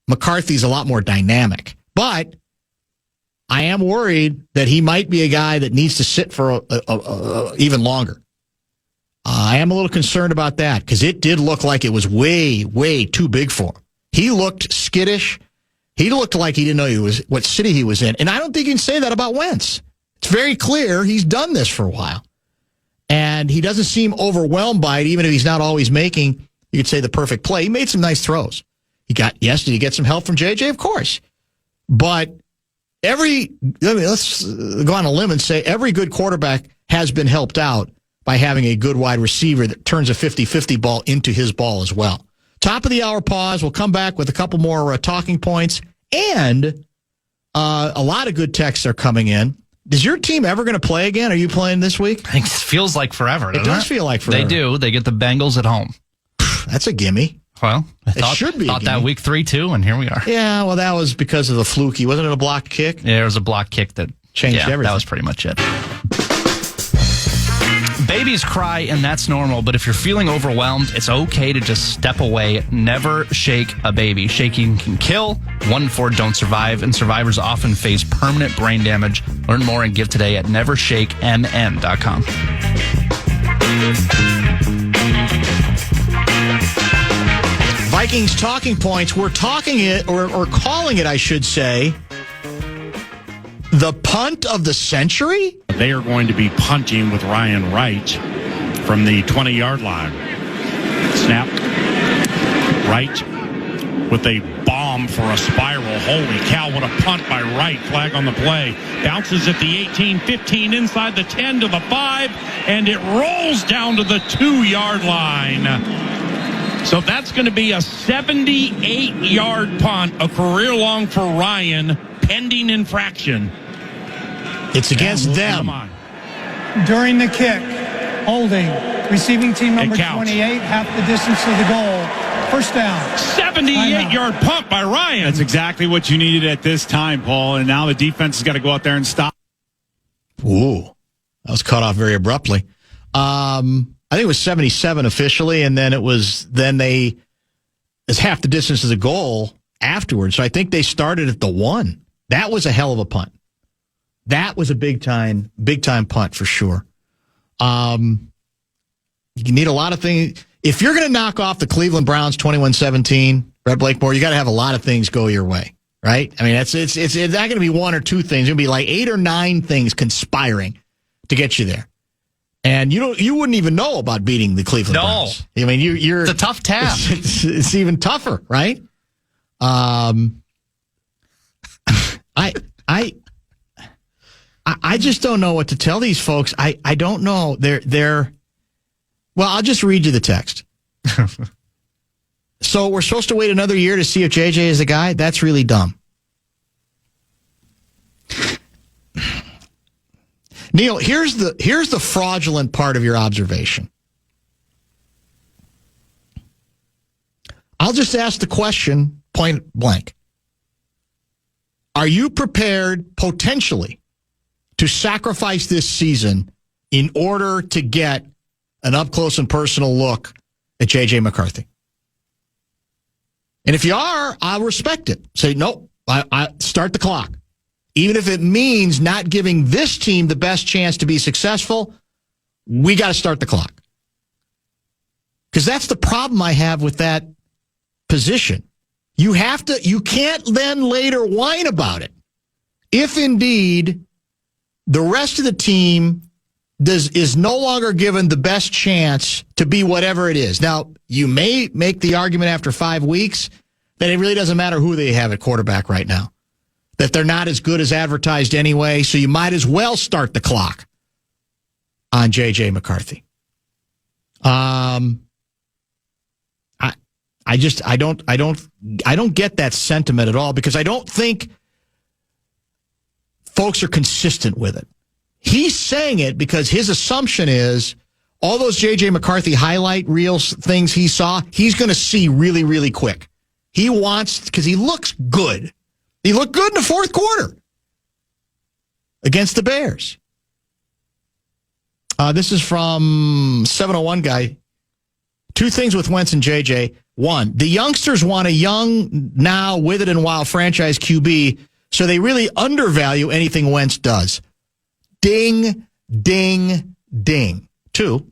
Speaker 3: McCarthy's a lot more dynamic, but I am worried that he might be a guy that needs to sit for even longer. I am a little concerned about that because it did look like it was way, way too big for him. He looked skittish. He looked like he didn't know what city he was in. And I don't think you can say that about Wentz. It's very clear he's done this for a while. And he doesn't seem overwhelmed by it, even if he's not always making, you could say, the perfect play. He made some nice throws. Did he get some help from JJ? Of course. But let's go on a limb and say every good quarterback has been helped out by having a good wide receiver that turns a 50-50 ball into his ball as well. Top of the hour pause. We'll come back with a couple more talking points. And a lot of good texts are coming in. Is your team ever going to play again? Are you playing this week?
Speaker 2: I think it feels like forever.
Speaker 3: It does feel like forever.
Speaker 2: They do. They get the Bengals at home.
Speaker 3: That's a gimme.
Speaker 2: Well,
Speaker 3: It should be.
Speaker 2: Thought that week 3 too, and here we are.
Speaker 3: Yeah, well, that was because of the fluky. Wasn't it a block kick?
Speaker 2: Yeah, it was a block kick that
Speaker 3: changed everything.
Speaker 2: That was pretty much it. Babies cry, and that's normal, but if you're feeling overwhelmed, it's okay to just step away. Never shake a baby. Shaking can kill. 1 in 4 don't survive, and survivors often face permanent brain damage. Learn more and give today at nevershakemn.com.
Speaker 3: Vikings talking points. We're talking it, or calling it, I should say, the punt of the century?
Speaker 6: They are going to be punting with Ryan Wright from the 20-yard line. Snap. Wright with a bomb for a spiral. Holy cow, what a punt by Wright. Flag on the play. Bounces at the 18, 15, inside the 10 to the 5, and it rolls down to the 2-yard line. So that's going to be a 78-yard punt, a career long for Ryan, pending infraction.
Speaker 3: It's against them.
Speaker 8: During the kick, holding, receiving team number 28, half the distance to the goal. First down.
Speaker 6: 78-yard punt by Ryan.
Speaker 7: That's exactly what you needed at this time, Paul. And now the defense has got to go out there and stop.
Speaker 3: Ooh, that was cut off very abruptly. I think it was 77 officially, and then it's half the distance to the goal afterwards. So I think they started at the 1. That was a hell of a punt. That was a big time punt for sure. You need a lot of things. If you're going to knock off the Cleveland Browns 21-17, Brett Blakemore, you got to have a lot of things go your way, right? I mean, it's not going to be 1 or 2 things. It's going to be like 8 or 9 things conspiring to get you there. And you wouldn't even know about beating the Cleveland Browns. I mean, you're
Speaker 2: it's a tough task.
Speaker 3: It's even tougher, right? I just don't know what to tell these folks. I don't know. Well, I'll just read you the text. So we're supposed to wait another year to see if JJ is the guy? That's really dumb. Neil, here's the fraudulent part of your observation. I'll just ask the question point blank. Are you prepared potentially to sacrifice this season in order to get an up-close and personal look at J.J. McCarthy? And if you are, I'll respect it. Say, nope, I start the clock. Even if it means not giving this team the best chance to be successful, we got to start the clock. Because that's the problem I have with that position. You can't then later whine about it. If indeed the rest of the team is no longer given the best chance to be whatever it is. Now, you may make the argument after 5 weeks that it really doesn't matter who they have at quarterback right now, that they're not as good as advertised anyway, so you might as well start the clock on J.J. McCarthy. I don't get that sentiment at all, because I don't think folks are consistent with it. He's saying it because his assumption is all those J.J. McCarthy highlight reels things he saw, he's going to see really, really quick. He wants, because he looks good. He looked good in the fourth quarter against the Bears. This is from 701 guy. Two things with Wentz and J.J. One, the youngsters want a young, now with it and wild franchise QB, so they really undervalue anything Wentz does. Ding, ding, ding. Two,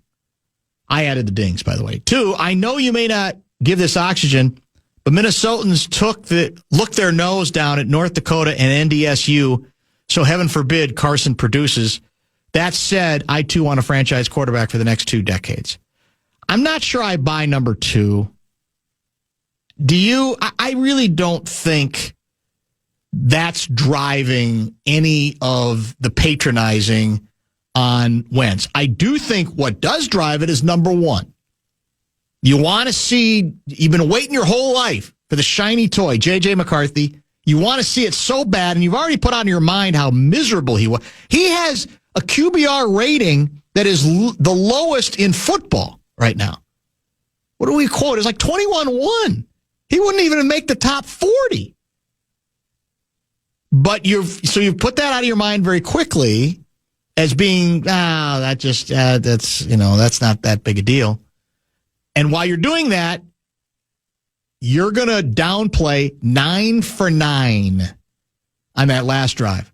Speaker 3: I added the dings, by the way. Two, I know you may not give this oxygen, but Minnesotans looked their nose down at North Dakota and NDSU, so heaven forbid Carson produces. That said, I too want a franchise quarterback for the next 2 decades. I'm not sure I buy number two. Do you? I really don't think that's driving any of the patronizing on Wentz. I do think what does drive it is number one. You want to see, you've been waiting your whole life for the shiny toy, J.J. McCarthy. You want to see it so bad, and you've already put on your mind how miserable he was. He has a QBR rating that is the lowest in football right now. What do we quote? It's like 21-1. He wouldn't even make the top 40. But you've put that out of your mind very quickly as being, that's not that big a deal. And while you're doing that, you're going to downplay 9 for 9 on that last drive.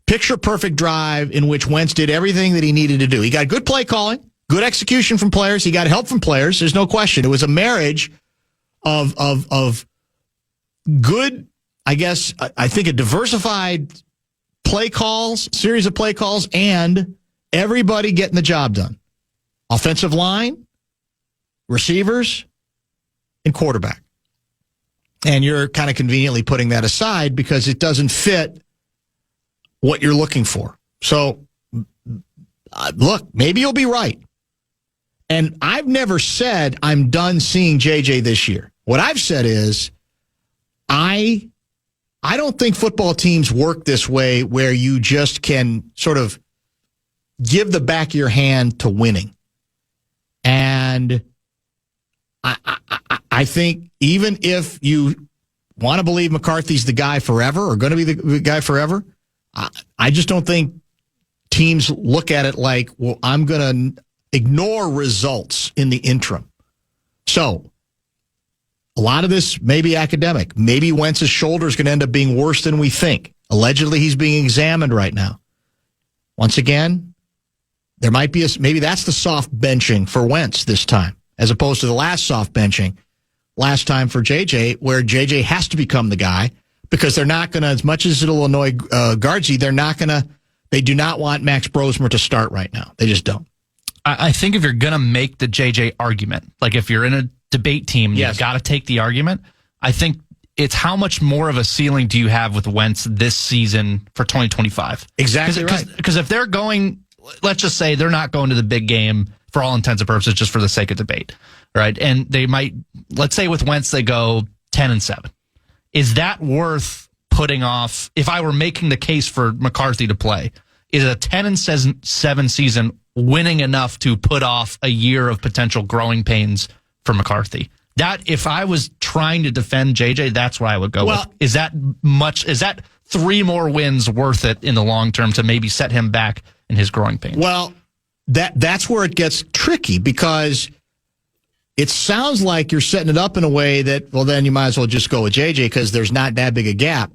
Speaker 3: Picture perfect drive in which Wentz did everything that he needed to do. He got good play calling, good execution from players. He got help from players. There's no question. It was a marriage of good, I guess, I think a diversified series of play calls, and everybody getting the job done. Offensive line, receivers, and quarterback. And you're kind of conveniently putting that aside because it doesn't fit what you're looking for. So, look, maybe you'll be right. And I've never said I'm done seeing JJ this year. What I've said is I don't think football teams work this way where you just can sort of give the back of your hand to winning. And I think even if you want to believe McCarthy's the guy forever or going to be the guy forever, I just don't think teams look at it like, well, I'm going to ignore results in the interim. So a lot of this may be academic. Maybe Wentz's shoulder is going to end up being worse than we think. Allegedly, he's being examined right now. Once again, there might be maybe that's the soft benching for Wentz this time, as opposed to the last soft benching last time for JJ, where JJ has to become the guy because they're not going to, as much as it'll annoy Guardsy, they do not want Max Brosmer to start right now. They just don't.
Speaker 2: I think if you're going to make the JJ argument, like if you're in a debate team,
Speaker 3: yes,
Speaker 2: you've got to take the argument. I think it's how much more of a ceiling do you have with Wentz this season for 2025?
Speaker 3: Exactly right.
Speaker 2: Because if they're going, let's just say they're not going to the big game for all intents and purposes, just for the sake of debate, right? And they might, let's say with Wentz, they go 10-7. Is that worth putting off? If I were making the case for McCarthy to play, is a 10-7 season winning enough to put off a year of potential growing pains for McCarthy? That, if I was trying to defend JJ, that's what I would go with. Is that 3 more wins worth it in the long term to maybe set him back in his growing pains?
Speaker 3: Well, that's where it gets tricky, because it sounds like you're setting it up in a way that, well, then you might as well just go with JJ because there's not that big a gap.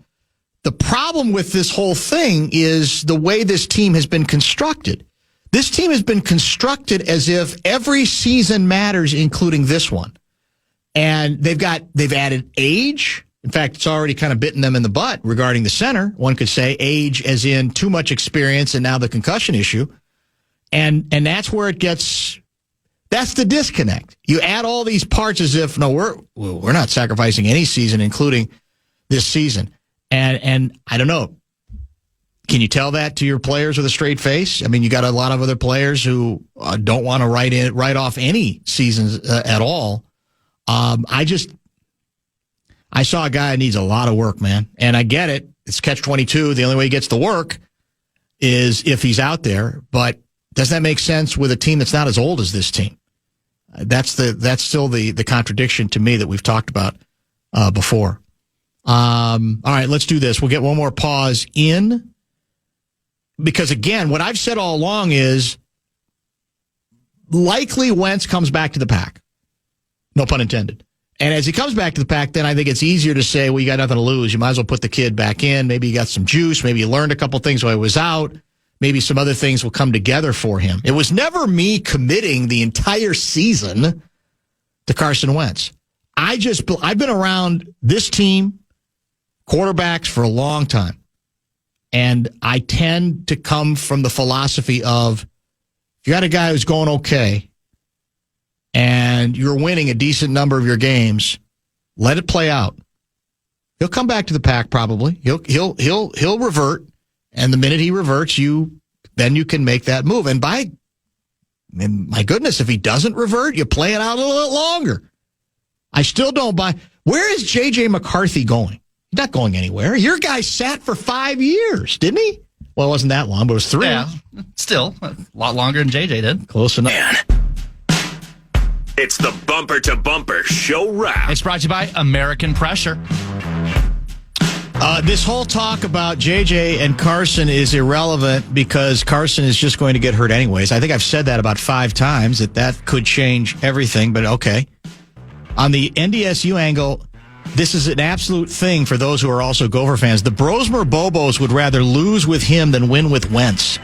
Speaker 3: The problem with this whole thing is the way this team has been constructed. This team has been constructed as if every season matters, including this one. And they've added age. In fact, it's already kind of bitten them in the butt regarding the center. One could say age as in too much experience and now the concussion issue. And that's where it gets, that's the disconnect. You add all these parts as if, no, we're not sacrificing any season, including this season. And I don't know. Can you tell that to your players with a straight face? I mean, you got a lot of other players who don't want to write off any seasons at all. I saw a guy that needs a lot of work, man. And I get it. It's catch-22. The only way he gets the work is if he's out there. But Doesn't that make sense with a team that's not as old as this team? That's still the contradiction to me that we've talked about before. All right, let's do this. We'll get one more pause in. Because, again, what I've said all along is likely Wentz comes back to the pack. No pun intended. And as he comes back to the pack, then I think it's easier to say, well, you got nothing to lose. You might as well put the kid back in. Maybe you got some juice. Maybe you learned a couple things while he was out. Maybe some other things will come together for him. It was never me committing the entire season to Carson Wentz. I've been around this team, quarterbacks, for a long time. And I tend to come from the philosophy of, if you got a guy who's going okay and you're winning a decent number of your games, let it play out. He'll come back to the pack probably. He'll revert, and the minute he reverts, then you can make that move. And my goodness, if he doesn't revert, you play it out a little bit longer. I still don't buy. Where is J.J. McCarthy going? He's not going anywhere. Your guy sat for 5 years, didn't he? Well, it wasn't that long, but it was 3.
Speaker 2: Yeah, still a lot longer than JJ did.
Speaker 3: Close enough.
Speaker 9: It's the Bumper to Bumper Show Wrap.
Speaker 2: It's brought to you by American Pressure.
Speaker 3: This whole talk about JJ and Carson is irrelevant because Carson is just going to get hurt anyways. I think I've said that about 5 times, that could change everything, but okay. On the NDSU angle, this is an absolute thing for those who are also Gopher fans. The Brosmer Bobos would rather lose with him than win with Wentz.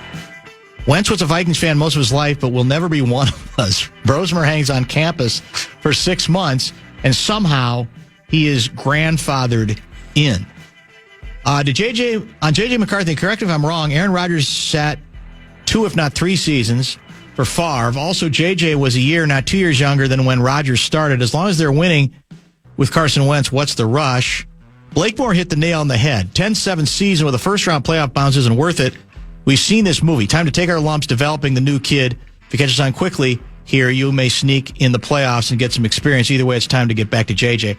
Speaker 3: Wentz was a Vikings fan most of his life, but will never be one of us. Brosmer hangs on campus for 6 months, and somehow he is grandfathered in. On J.J. McCarthy, correct if I'm wrong, Aaron Rodgers sat 2, if not 3 seasons for Favre. Also, J.J. was a year, not 2 years younger than when Rodgers started. As long as they're winning with Carson Wentz, what's the rush? Blakemore hit the nail on the head. 10-7 season with a first-round playoff bounce isn't worth it. We've seen this movie. Time to take our lumps developing the new kid. If you catch us on quickly here, you may sneak in the playoffs and get some experience. Either way, it's time to get back to JJ.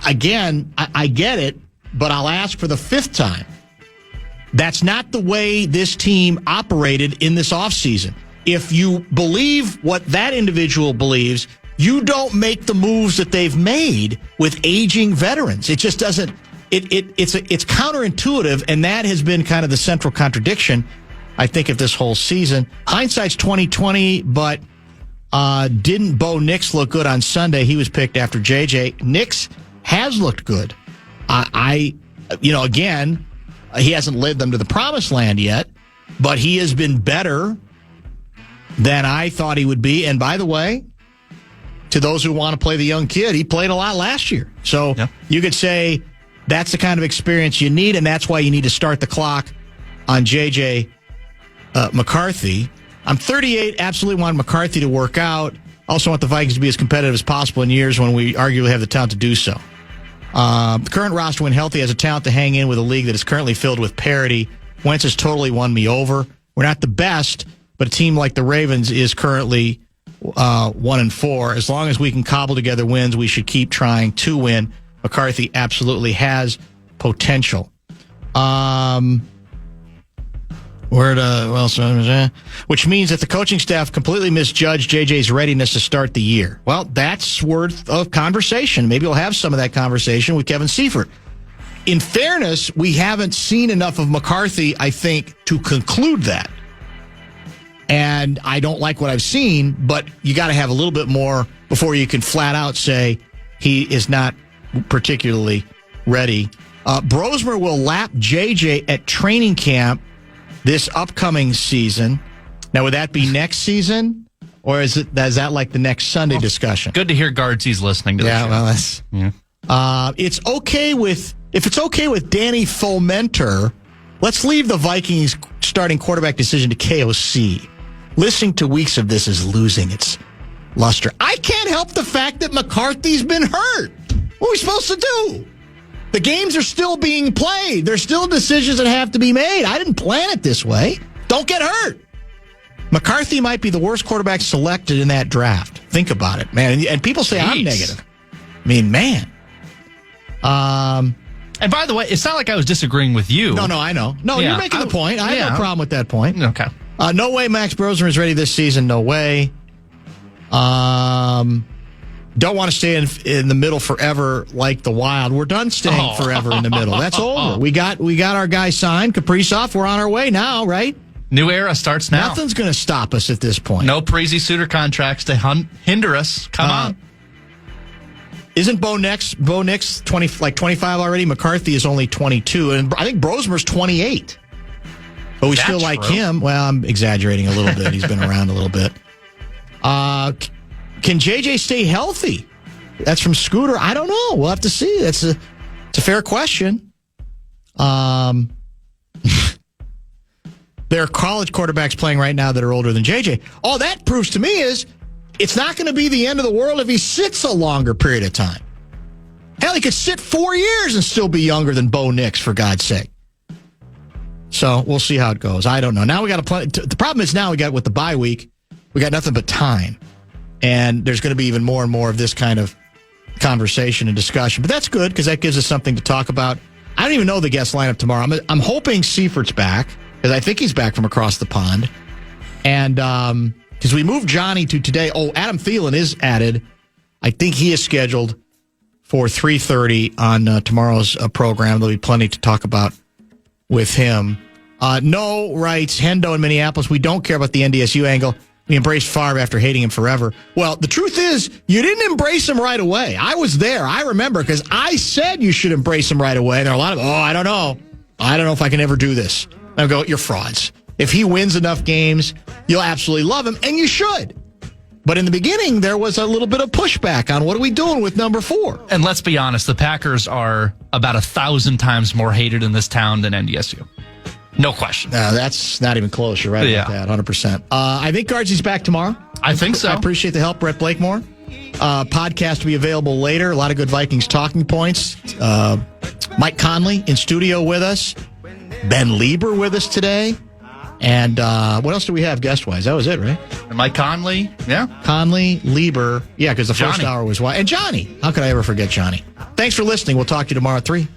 Speaker 3: Again, I get it, but I'll ask for the 5th time. That's not the way this team operated in this offseason. If you believe what that individual believes, you don't make the moves that they've made with aging veterans. It just doesn't. It's counterintuitive, and that has been kind of the central contradiction, I think, of this whole season. Hindsight's 20/20, but didn't Bo Nix look good on Sunday? He was picked after JJ. Nix has looked good. Again, he hasn't led them to the promised land yet, but he has been better than I thought he would be. And by the way, to those who want to play the young kid, he played a lot last year. So You could say that's the kind of experience you need, and that's why you need to start the clock on J.J. McCarthy. I'm 38, absolutely want McCarthy to work out. Also want the Vikings to be as competitive as possible in years when we arguably have the talent to do so. The current roster, when healthy, has a talent to hang in with a league that is currently filled with parity. Wentz has totally won me over. We're not the best, but a team like the Ravens is currently 1-4. As long as we can cobble together wins, we should keep trying to win. McCarthy absolutely has potential. Which means that the coaching staff completely misjudged JJ's readiness to start the year. Well, that's worth of conversation. Maybe we'll have some of that conversation with Kevin Seifert. In fairness, we haven't seen enough of McCarthy, I think, to conclude that. And I don't like what I've seen, but you got to have a little bit more before you can flat out say he is not particularly ready. Brosmer will lap JJ at training camp this upcoming season. Now, would that be next season, or is that like the next Sunday discussion?
Speaker 2: Good to hear Guardsy's listening to the show.
Speaker 3: Well, that's if it's okay with Danny Fomenter, let's leave the Vikings starting quarterback decision to KOC. Listening to weeks of this is losing its luster. I can't help the fact that McCarthy's been hurt. What are we supposed to do? The games are still being played. There's still decisions that have to be made. I didn't plan it this way. Don't get hurt. McCarthy might be the worst quarterback selected in that draft. Think about it, man. And people say I'm negative. I mean, man.
Speaker 2: And by the way, it's not like I was disagreeing with you.
Speaker 3: No, I know. No, you're making the point. I have no problem with that point.
Speaker 2: Okay.
Speaker 3: No way Max Brosmer is ready this season. No way. Don't want to stay in the middle forever like the Wild. We're done staying forever in the middle. That's over. We got our guy signed, Kaprizov. We're on our way now, right?
Speaker 2: New era starts now.
Speaker 3: Nothing's going to stop us at this point.
Speaker 2: No Parisi Suter contracts to hinder us. Come on.
Speaker 3: Isn't Bo Nix 25 already? McCarthy is only 22, and I think Brosmer's 28. But we still like him. Well, I'm exaggerating a little bit. He's been around a little bit. Can JJ stay healthy? That's from Scooter. I don't know. We'll have to see. It's a fair question. There are college quarterbacks playing right now that are older than JJ. All that proves to me is it's not going to be the end of the world if he sits a longer period of time. Hell, he could sit 4 years and still be younger than Bo Nix, for God's sake. So we'll see how it goes. I don't know. Now we got to play. The problem is now with the bye week, we got nothing but time. And there's going to be even more and more of this kind of conversation and discussion. But that's good because that gives us something to talk about. I don't even know the guest lineup tomorrow. I'm hoping Seifert's back because I think he's back from across the pond. And because we moved Johnny to today. Oh, Adam Thielen is added. I think he is scheduled for 3:30 on tomorrow's program. There'll be plenty to talk about with him. No, writes Hendo in Minneapolis. We don't care about the NDSU angle. We embraced Favre after hating him forever. Well, the truth is, you didn't embrace him right away. I was there. I remember because I said you should embrace him right away. And there are a lot of, I don't know. I don't know if I can ever do this. And I go, you're frauds. If he wins enough games, you'll absolutely love him, and you should. But in the beginning, there was a little bit of pushback on what are we doing with number 4.
Speaker 2: And let's be honest, the Packers are about 1,000 times more hated in this town than NDSU. No question.
Speaker 3: That's not even close. You're right about that, 100%. I think Guardsy's back tomorrow.
Speaker 2: I think so.
Speaker 3: I appreciate the help, Brett Blakemore. Podcast will be available later. A lot of good Vikings talking points. Mike Conley in studio with us. Ben Lieber with us today. And what else do we have guest-wise? That was it, right?
Speaker 2: And Mike Conley, yeah.
Speaker 3: Conley, Lieber. Yeah, because the first hour was wide. And Johnny. How could I ever forget Johnny? Thanks for listening. We'll talk to you tomorrow at 3.